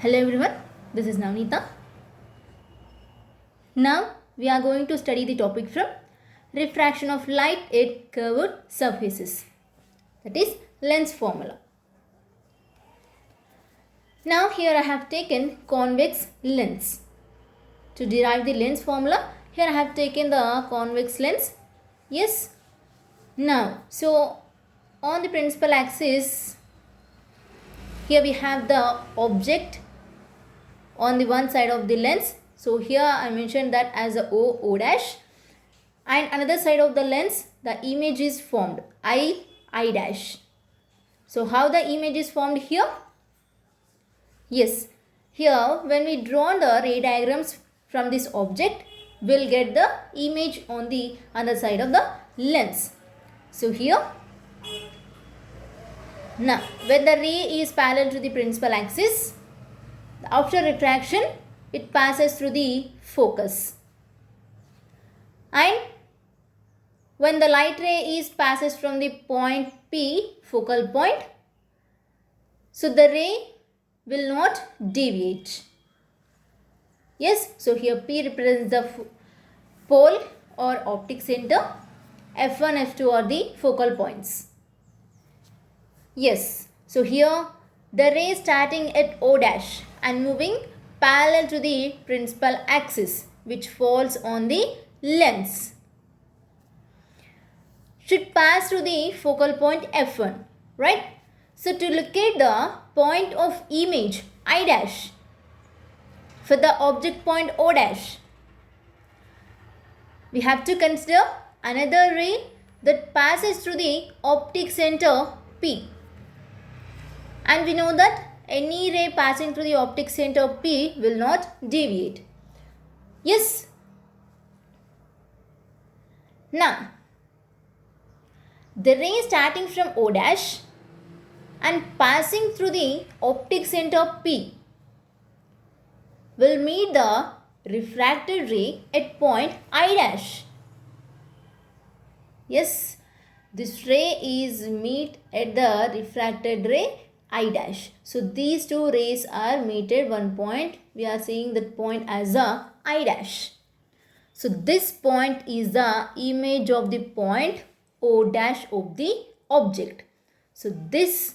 Hello everyone, this is Navneeta. Now we are going to study the topic from refraction of light at curved surfaces, that is lens formula. Now here I have taken convex lens. To derive the lens formula, here I have taken the convex lens. Yes. Now, so on the principal axis, here we have the object on the one side of the lens. So here I mentioned that as a O dash, and another side of the lens the image is formed I dash. So how the image is formed here? Yes, here when we draw the ray diagrams from this object, we'll get the image on the other side of the lens. So here, now when the ray is parallel to the principal axis, after refraction it passes through the focus, and when the light ray passes from the point P, focal point, so the ray will not deviate. Yes, so here P represents the pole or optic center, F1, F2 are the focal points. Yes, so here the ray starting at O dash and moving parallel to the principal axis, which falls on the lens, should pass through the focal point F1, right? So to locate the point of image I dash for the object point O dash, we have to consider another ray that passes through the optic center P. And we know that any ray passing through the optic center P will not deviate. Yes. Now, the ray starting from O dash and passing through the optic center P will meet the refracted ray at point I dash. Yes, this ray is meet at the refracted ray I dash. So these two rays are meet at one point. We are seeing that point as a I dash. So this point is the image of the point O dash of the object. So this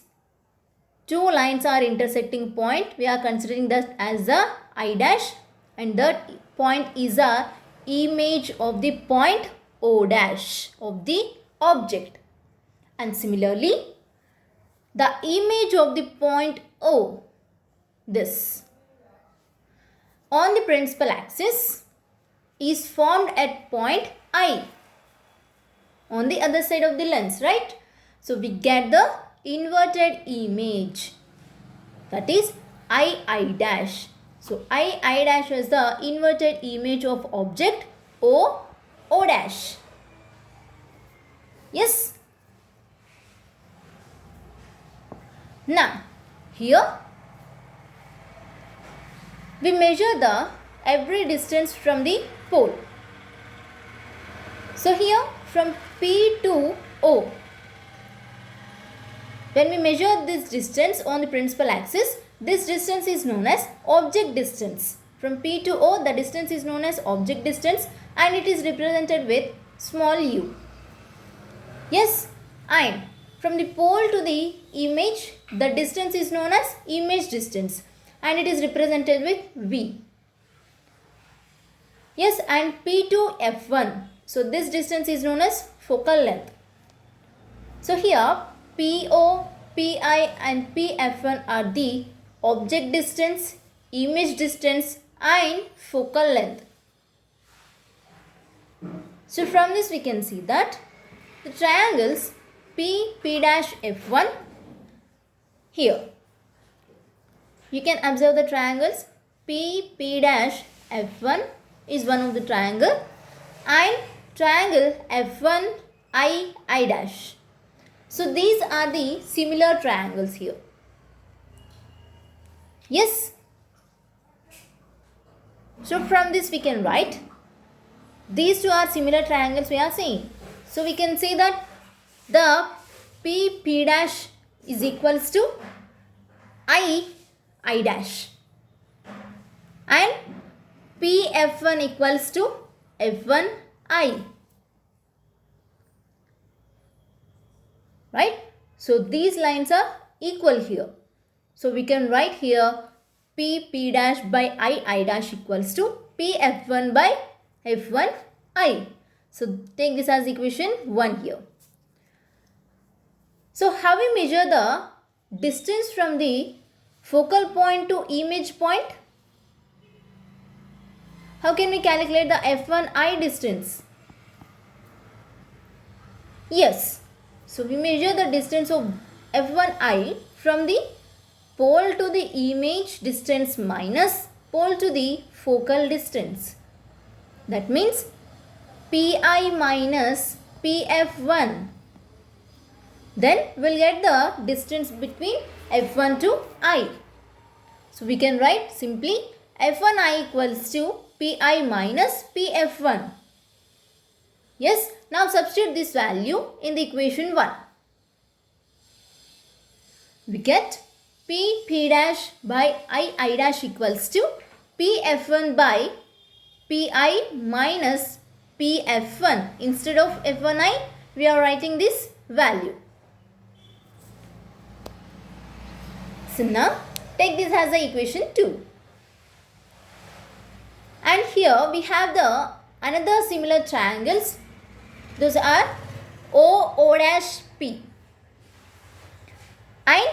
two lines are intersecting point. We are considering that as a I dash, and that point is a image of the point O dash of the object. And similarly, the image of the point O, this, on the principal axis is formed at point I on the other side of the lens, right? So we get the inverted image, that is I dash. So I dash is the inverted image of object O dash. Yes. Now, here we measure the every distance from the pole. So here from P to O, when we measure this distance on the principal axis, this distance is known as object distance. From P to O, the distance is known as object distance, and it is represented with small u. Yes, and from the pole to the image, the distance is known as image distance, and it is represented with V. Yes, and P to F1. So this distance is known as focal length. So here PO, PI and PF1 are the object distance, image distance and focal length. So from this we can see that the triangles P dash F1, here you can observe the triangles P dash F1 is one of the triangle, and triangle F1 I dash. So these are the similar triangles here. Yes. So from this we can write these two are similar triangles we are seeing. So we can say that the P dash is equals to I dash. and Pf1 equals to F1I. Right? So these lines are equal here. So we can write here P dash by I dash equals to Pf1 by F1I. So take this as equation 1 here. So how we measure the distance from the focal point to image point? How can we calculate the F1I distance? Yes. So we measure the distance of F1I from the pole to the image distance minus pole to the focal distance. That means Pi minus Pf1. Then we'll get the distance between F1 to I. So we can write simply F1I equals to Pi minus Pf1. Yes, now substitute this value in the equation 1. We get P dash by I dash equals to Pf1 by Pi minus Pf1. Instead of F1I, we are writing this value. So now take this as the equation 2. And here we have the another similar triangles. Those are O dash P and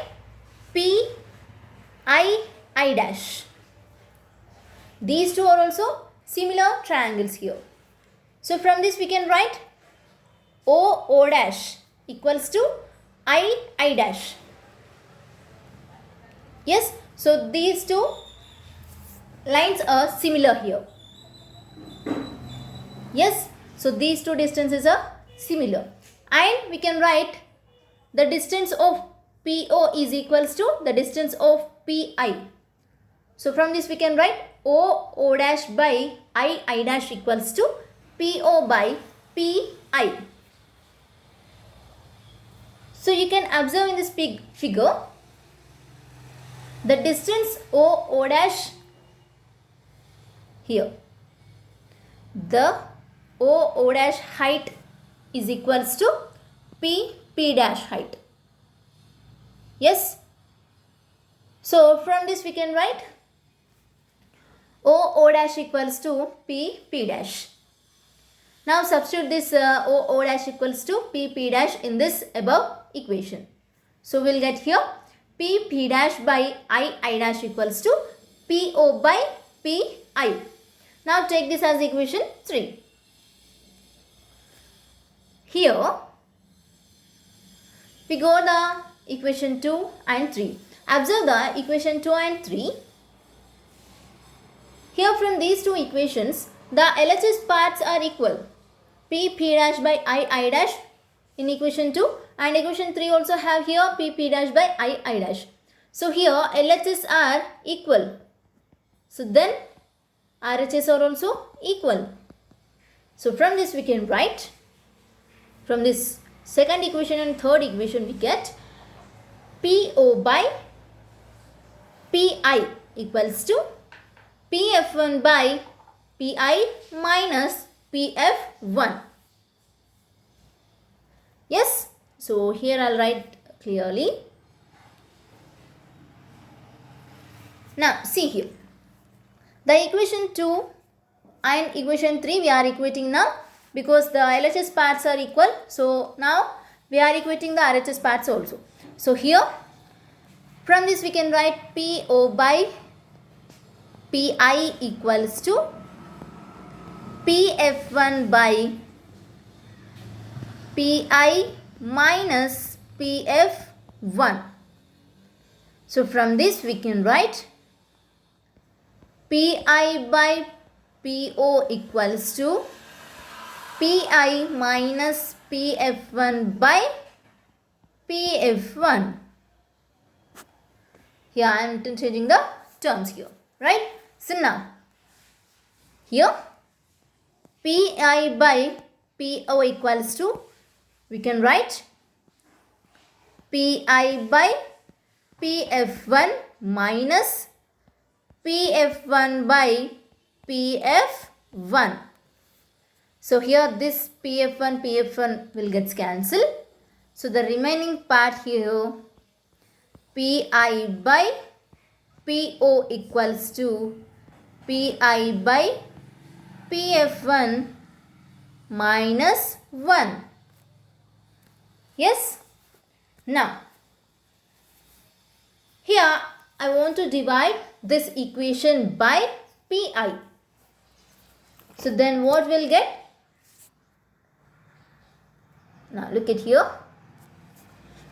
P I dash. These two are also similar triangles here. So from this we can write O dash equals to I dash. Yes, so these two lines are similar here. Yes, so these two distances are similar. And we can write the distance of PO is equals to the distance of PI. So from this we can write O dash by I dash equals to PO by PI. So you can observe in this figure the distance O dash here. The O dash height is equals to P dash height. Yes. So from this we can write O dash equals to P dash. Now substitute this O dash equals to P dash in this above equation. So we'll get here P dash by I dash equals to PO by PI. Now take this as equation 3. Here we go the equation 2 and 3. Observe the equation 2 and 3. Here from these two equations, the LHS parts are equal. P dash by I dash in equation 2 and equation 3 also have here P dash by I dash. So here LHS are equal. So then RHS are also equal. So from this we can write, from this second equation and third equation we get PO by PI equals to PF1 by PI minus PF1. Yes, so here I'll write clearly. Now see here, the equation 2 and equation 3 we are equating now because the LHS parts are equal. So now we are equating the RHS parts also. So here from this we can write PO by PI equals to PF1 by PI minus PF1. So from this we can write PI by PO equals to PI minus PF1 by PF1. Here I am changing the terms here, right? So now here PI by PO equals to, we can write PI by PF1 minus PF1 by PF1. So here this PF1 will get cancelled. So the remaining part here, Pi by PO equals to Pi by PF1 minus 1. Yes? Now, here I want to divide this equation by Pi. So then what we'll get? Now look at here.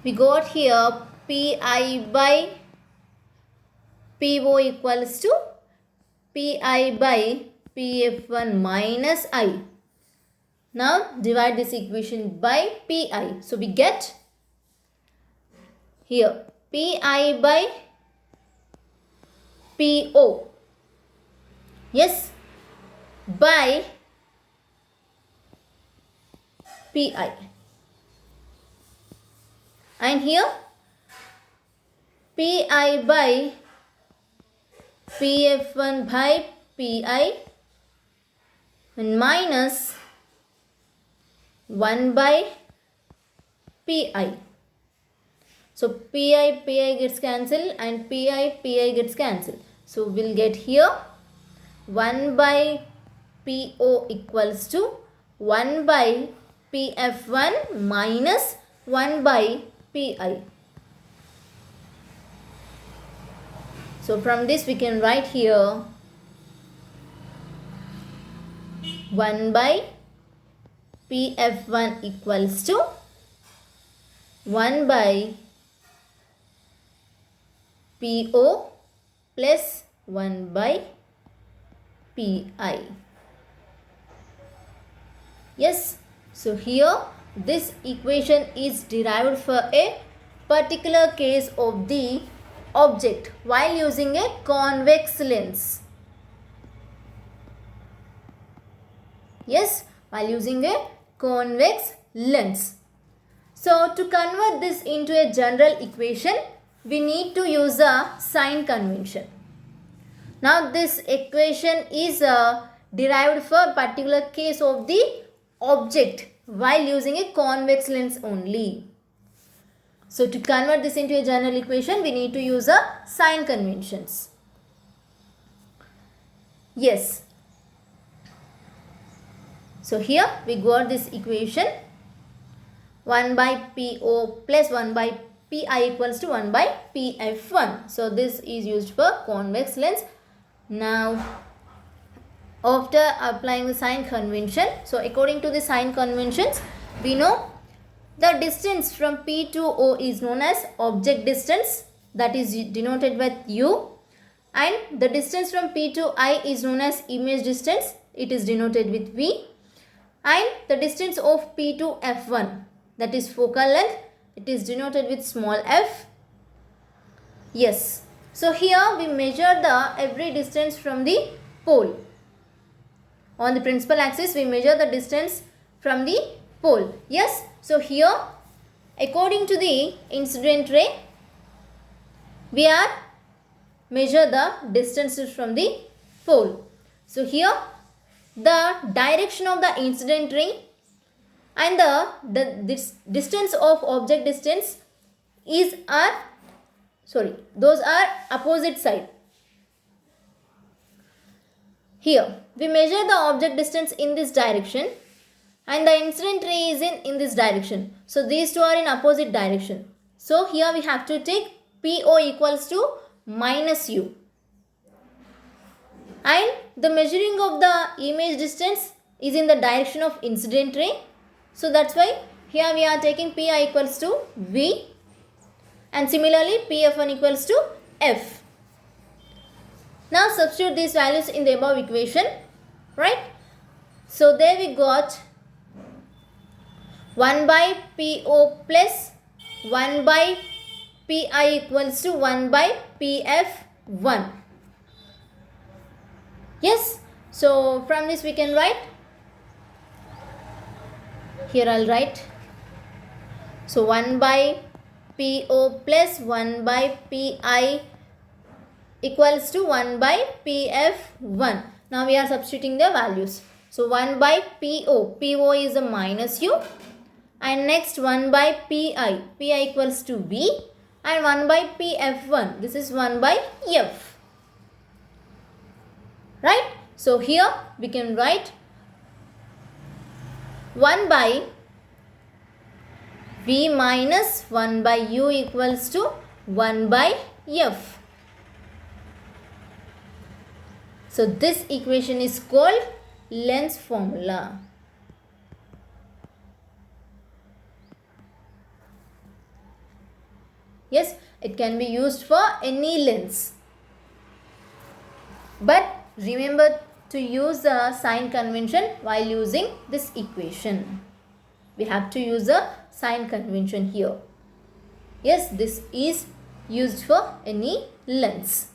We got here Pi by PO equals to Pi by PF1 minus I. Now divide this equation by Pi. So we get here Pi by PO. Yes, by Pi. And here Pi by PF1 by Pi and minus 1 by Pi. So Pi gets cancelled and Pi gets cancelled. So we'll get here 1 by PO equals to 1 by PF1 minus 1 by Pi. So from this we can write here 1 by PF1 equals to 1 by PO plus 1 by Pi. Yes, so here this equation is derived for a particular case of the object while using a convex lens. Yes, while using a convex lens. So to convert this into a general equation, we need to use a sign convention. Now this equation is derived for a particular case of the object while using a convex lens only. So to convert this into a general equation, we need to use a sign conventions. Yes. So here we got this equation 1 by PO plus 1 by Pi equals to 1 by PF1. So this is used for convex lens. Now after applying the sign convention, so according to the sign conventions, we know the distance from P to O is known as object distance, that is denoted with U, and the distance from P to I is known as image distance, it is denoted with V, and the distance of P to F1, that is focal length, it is denoted with small f. Yes, so here we measure the every distance from the pole. On the principal axis we measure the distance from the pole. Yes, so here according to the incident ray we are measure the distances from the pole. So here the direction of the incident ray and this distance of object distance is those are opposite side. Here we measure the object distance in this direction and the incident ray is in this direction. So these two are in opposite direction. So here we have to take PO equals to minus U. And the measuring of the image distance is in the direction of incident ray. So that's why here we are taking Pi equals to V. And similarly PF1 equals to F. Now substitute these values in the above equation. Right? So there we got 1 by PO plus 1 by Pi equals to 1 by PF1. Yes, so from this we can write, here I'll write, so 1 by PO plus 1 by Pi equals to 1 by PF1. Now we are substituting the values. So 1 by PO. PO is a minus U. And next 1 by PI. PI equals to V. And 1 by PF1. This is 1 by F. Right? So here we can write 1 by V minus 1 by U equals to 1 by F. So this equation is called Lenz's formula. Yes, it can be used for any lens. But remember to use the sign convention while using this equation. We have to use a sign convention here. Yes, this is used for any lens.